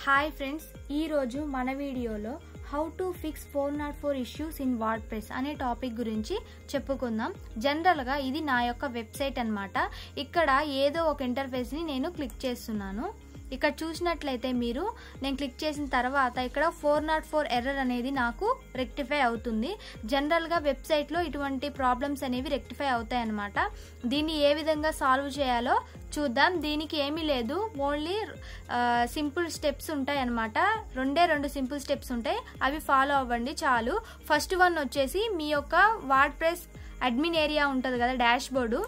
Hi friends, ఈరోజు మన వీడియోలో how to fix 404 issues in WordPress అనే టాపిక్ గురించి చెప్పుకుందాం. జనరల్గా ఇది నా యొక్క వెబ్సైట్ అన్నమాట. ఇక్కడ ఏదో ఒక ఇంటర్ఫేస్ని నేను క్లిక్ చేస్తున్నాను. ఇక్కడ చూసినట్లయితే మీరు నేను క్లిక్ చేసిన తర్వాత ఇక్కడ 404 ఎర్రర్ అనేది నాకు రెక్టిఫై అవుతుంది. జనరల్గా వెబ్సైట్లో ఇటువంటి ప్రాబ్లమ్స్ అనేవి రెక్టిఫై అవుతాయి అన్నమాట. దీన్ని ఏ విధంగా సాల్వ్ చేయాలో చూద్దాం. దీనికి ఏమీ లేదు, ఓన్లీ సింపుల్ స్టెప్స్ ఉంటాయి అన్నమాట. రెండు సింపుల్ స్టెప్స్ ఉంటాయి, అవి ఫాలో అవ్వండి చాలు. ఫస్ట్ వన్ వచ్చేసి మీ యొక్క వర్డ్ప్రెస్ అడ్మిన్ ఏరియా ఉంటుంది కదా, డాష్ బోర్డు,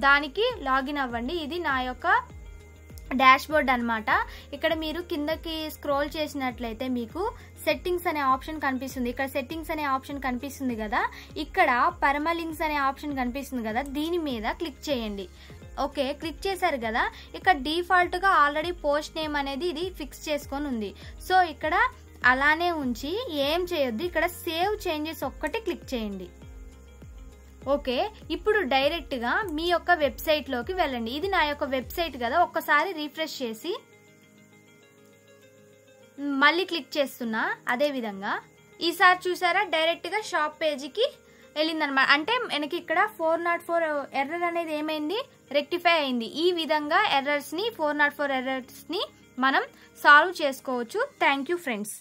దానికి లాగిన్ అవ్వండి. ఇది నా యొక్క డాష్ బోర్డ్ అనమాట. ఇక్కడ మీరు కిందకి స్క్రోల్ చేసినట్లయితే మీకు సెట్టింగ్స్ అనే ఆప్షన్ కనిపిస్తుంది. ఇక్కడ సెట్టింగ్స్ అనే ఆప్షన్ కనిపిస్తుంది కదా, ఇక్కడ పర్మలింక్స్ అనే ఆప్షన్ కనిపిస్తుంది కదా, దీని మీద క్లిక్ చేయండి. ఓకే, క్లిక్ చేశారు కదా. ఇక్కడ డిఫాల్ట్ గా ఆల్రెడీ పోస్ట్ నేమ్ అనేది ఇది ఫిక్స్ చేసుకొని ఉంది. సో ఇక్కడ అలానే ఉంచి ఏం చేయొద్దు, ఇక్కడ సేవ్ చేంజెస్ ఒక్కటి క్లిక్ చేయండి. ఓకే, ఇప్పుడు డైరెక్ట్ గా మీ యొక్క వెబ్సైట్ లోకి వెళ్ళండి. ఇది నా యొక్క వెబ్సైట్ కదా, ఒక్కసారి రీఫ్రెష్ చేసి మళ్ళీ క్లిక్ చేస్తున్నా. అదే విధంగా ఈసారి చూసారా, డైరెక్ట్ గా షాప్ పేజీకి వెళ్ళిందనమాట. అంటే మనకి ఇక్కడ 404 ఎర్రర్ అనేది ఏమైంది, రెక్టిఫై అయింది. ఈ విధంగా ఎర్రర్స్ ని 404 ఎర్రర్స్ ని మనం సాల్వ్ చేసుకోవచ్చు. Thank you friends.